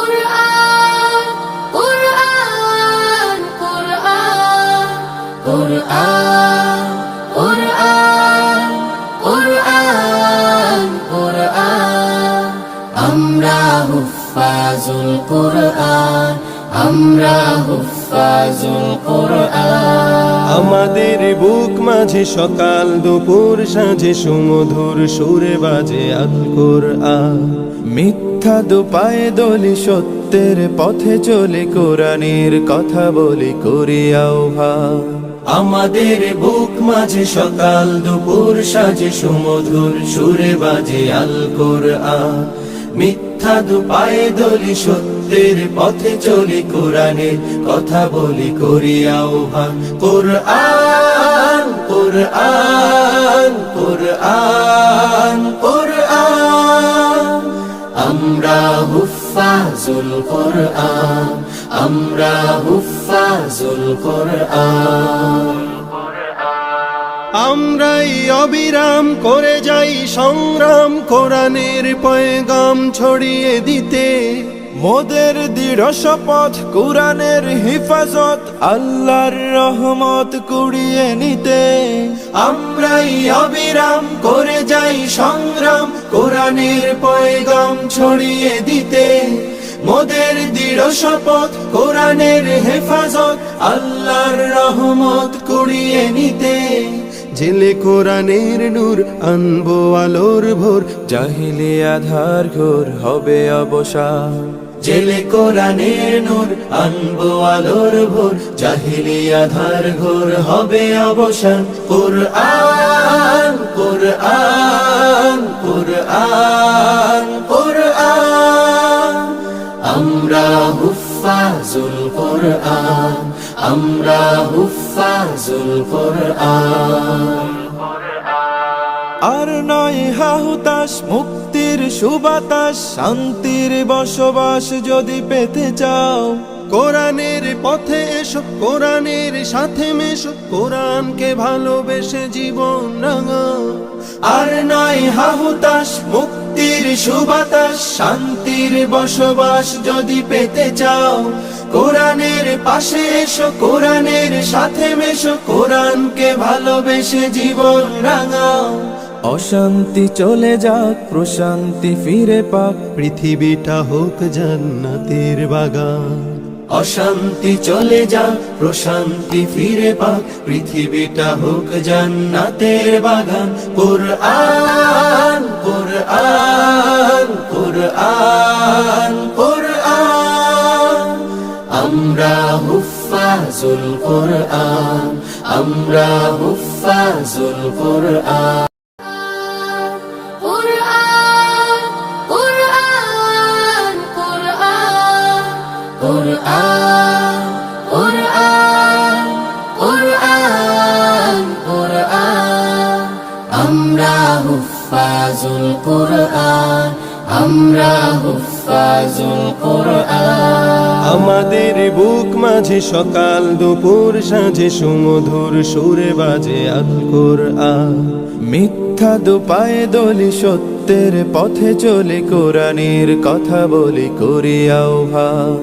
কুরআন কুরআন কুরআন কুরআন কুরআন কুরআন কুরআন আমরা হুফাজুল কুরআন আমরা হুফাজুল কুরআন আমাদের বুক মাঝে সকাল দুপুর সাঁঝে সুমধুর সুরে বাজে আল কুরআন মিথ্যা দুপায়ে দলি সত্যের পথে চলে কোরআনের কথা বলি করি আহ্বান আমাদের বুক মাঝে সকাল দুপুর সাঁঝে সুমধুর সুরে বাজে আল কুরআন মিথ্যা দুপায়ে দলি সত্যের পথে চলি কোরআনের কথা বলি করি আহ্বান কুরআন কুরআন কুরআন কুরআন আমরা হুফাজুল কুরআন আমরা হুফাজুল কুরআন আমরাই অবিরাম করে যাই সংগ্রাম কোরআনের পয়গাম ছড়িয়ে দিতে মোদের দৃঢ় শপথ কোরআনের হিফাজত আল্লাহর রহমত কুড়িয়ে নিতে আমরাই অবিরাম করে যাই সংগ্রাম কোরআনের পয়গাম ছড়িয়ে দিতে মোদের দৃঢ় শপথ কোরআনের হেফাজত আল্লাহর রহমত কুড়িয়ে নিতে জেলে কোরআনের নূর আনবো আলোর ভোর জাহিলি আধার ঘোর হবে অবসান জেলে কোরআনের নূর আনবো আলোর ভোর জাহিলি আধার ঘোর হবে অবসান কুরআন কুরআন কুরআন কুরআন আমরা হুফাজুল কুরআন আমরা হুফাজুল কুরআন আর নয় হাহুতাশ মুক্তির সুবাতাস শান্তির বসবাস যদি পেতে চাও কোরআনের পথে এসো কোরআনের সাথে মেশো কোরআনকে ভালোবেসে জীবন রাঙাও আর নয় হাহুতাশ মুক্তির সুবাতাস শান্তির বসবাস যদি পেতে চাও কোরআনের পাশে এসো কোরআনের সাথে মেশো কোরআনকে ভালোবেসে জীবন রাঙাও অশান্তি চলে যাক প্রশান্তি ফিরে পাক পৃথিবীটা হোক জান্নাতের বাগান অশান্তি চলে যাক প্রশান্তি ফিরে পাক পৃথিবীটা হোক জান্নাতের বাগান কুরআন কুরআন কুরআন কুরআন আমরা হুফাজুল কুরআন আমরা হুফাজুল কুরআন কুরআন কুরআন কুরআন কুরআন আমরা হুফাজুল কুরআন আমরা হুফাজুল কুরআন আমাদের বুক মাঝে সকাল দুপুর সাঁঝে সুমধুর সুরে বাজে আল কুরআন মিথ্যা দুপায়ে দলি সত্যের পথে চলে কোরআনের কথা বলি করি আহ্বান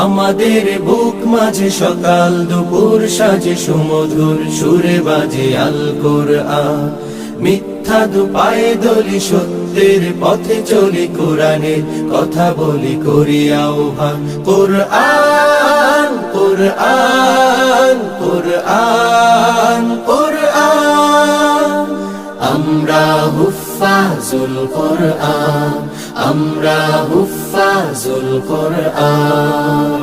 আমাদের বুক মাঝে সকাল দুপুর সাজে সুমধুর সুরে বাজে আল কুরআন মিথ্যা দুপায়ে দলি সত্যের পথে চলি কোরআনের কথা বলি করি আহ্বান কুরআন কুরআন কুরআন কুরআন আমরা হুফাজুল কুরআন আমরা হুফাজুল কুরআন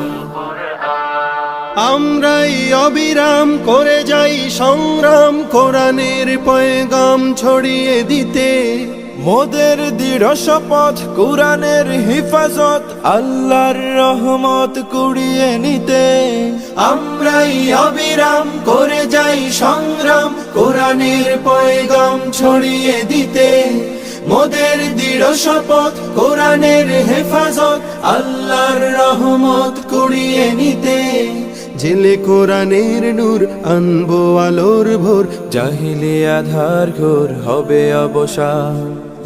আমরাই অবিরাম করে যাই সংগ্রাম কোরআনের পয়গাম ছড়িয়ে দিতে মোদের দৃঢ় শপথ কোরআনের হিফাজত আল্লাহর রহমত কুড়িয়ে নিতে আমরাই অবিরাম করে যাই সংগ্রাম কোরআনের পয়গাম ছড়িয়ে দিতে মোদের দৃঢ় শপথ কোরআনের হেফাজত আল্লাহর রহমত কুড়িয়ে নিতে জেলে কোরআনের নূর আনবো আলোর ভোর জাহিলি আধার ঘোর হবে অবসান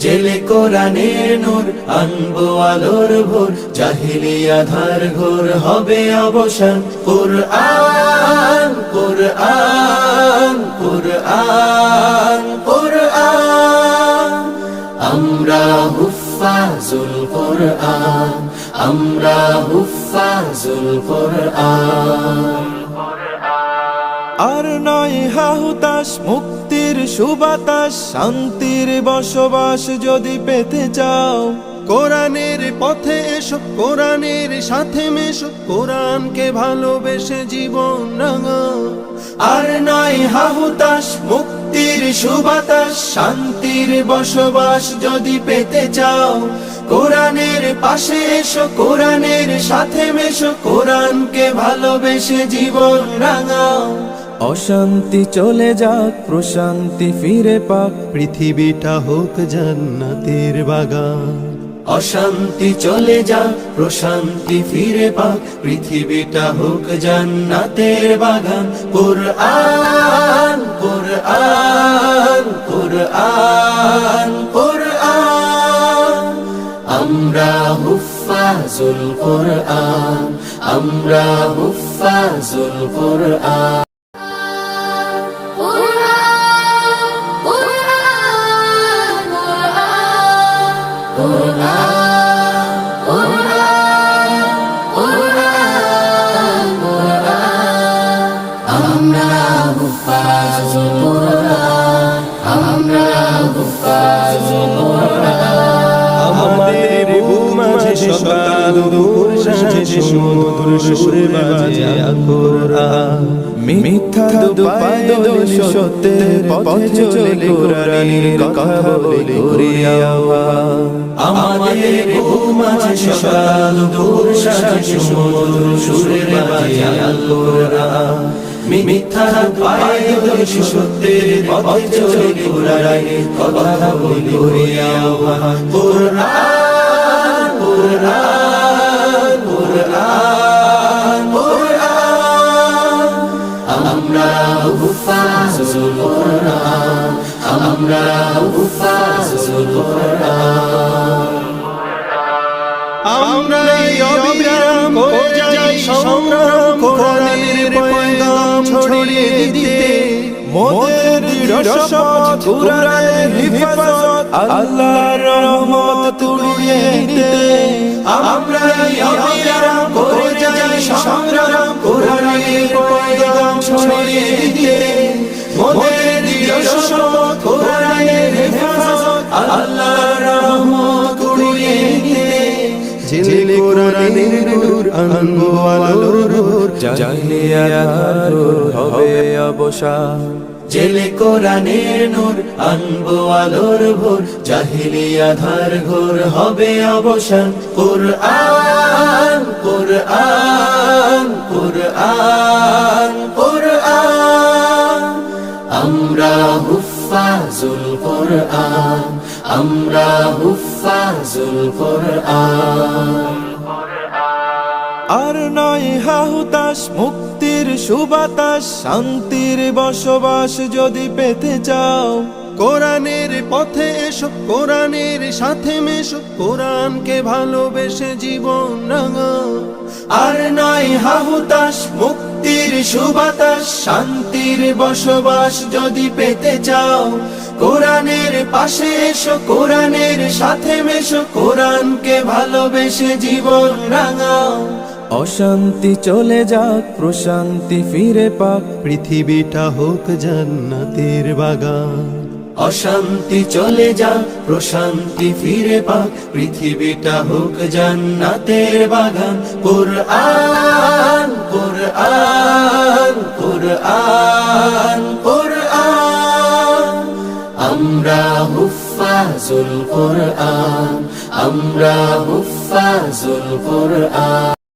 জেলে কোরআনের নূর আনবো আলোর ভোর, জাহিলিয়া ধার ঘোর হবে অবসান। কুরআন কুরআন কুরআন কুরআন, আমরা হুফাজুল কুরআন, আমরা হুফাজুল কুরআন। আর নয় হাহুতাস, মুক্তির সুবাতাস, শান্তির বসবাস যদি পেতে চাও, কোরআনের পথে এসো, কোরআনের সাথে মেশো, কোরআনকে ভালোবেসে জীবন রাঙাও। আর নয় হাহুতাস, মুক্তির সুবাতাস, শান্তির বসবাস যদি পেতে চাও, কোরআনের পাশে এসো, কোরআনের সাথে মেশো, কোরআনকে ভালোবেসে জীবন রাঙাও। অশান্তি চলে যাক, প্রশান্তি ফিরে পাক, পৃথিবীটা হোক জান্নাতের বাগান। অশান্তি চলে যাক, প্রশান্তি ফিরে পাক, পৃথিবীটা হোক জান্নাতের বাগান। কুরআন কুরআন কুরআন কুরআন, আমরা হুফাজুল কুরআন, আমরা হুফাজুল কুরআন। আমরা হুফাজুল কুরআন, আমরা হুফাজুল কুরআন। আমাদের বুক মাঝে সকাল দুপুর সাঁঝে সুমধুর সুরে বাজে কুরআন। মিথ্যা দুপায় দোলে সত্যের পথে চলে কোরআনের কথা বলে করি আহ্বান। আমাদের বুক মাঝে সকাল দুপুর সাঁঝে সুমধুর সুরে বাজে কুরআন। মিথ্যা পায়ে দোলে সত্যের পথে চলে কোরআনের কথা বলে করি আহ্বান। কুরআন কুরআন কুরআন কুরআন, আমরা হুফাজুল কুরআন, আমরা হুফাজুল কুরআন। আমরা অবিরাম করে যাই সংগ্রাম, কোরআনের পয়গাম ছড়িয়ে দিতে, মোদের দৃঢ় শপথ কোরআনের হিফাজত, আল্লাহর রহমত তুলিয়ে নিতে। আমরা অবিরাম করে যাই সংগ্রাম, কোরআনের পয়গাম ছড়িয়ে দিতে, মোদের দৃঢ় শপথ কোরআনের হিফাজত, আল্লাহর রহমত তুলিয়ে নিতে। জেলে কোরআনের নূর আনবো আলোর ভোর, জাহিলিয়া ধার ঘোর হবে অবসান। জেলে কোরআনের নূর আনবো আলোর ভোর, জাহিলিয়া ধার ঘোর হবে অবসান। কুরআন কুরআন কুরআন কুরআন, আমরা হুফাজুল কুরআন, আমরা হুফাজুল কুরআন। আর নয় হাহুতাস, মুক্তির সুবাতাস, শান্তির বসবাস যদি পেতে চাও, কোরআনের পথে এসো, কোরআনের সাথে মেশো, কোরআনকে ভালোবেসে জীবন রাঙাও। আর নয় হাহুতাস, মুক্তির সুবাতাস, শান্তির বসবাস যদি পেতে চাও, কোরআনের পাশে এসো, কোরআনের সাথে মেশো, কোরআনকে ভালোবেসে জীবন রাঙাও। অশান্তি চলে যাক, প্রশান্তি ফিরে পাক, পৃথিবীটা হোক জান্নাতের বাগান। অশান্তি চলে যাক, প্রশান্তি ফিরে পাক, পৃথিবীটা হোক জান্নাতের বাগান। কুরআন কুরআন কুরআন কুরআন, আমরা হুফাজুল কুরআন, আমরা হুফাজুল কুরআন।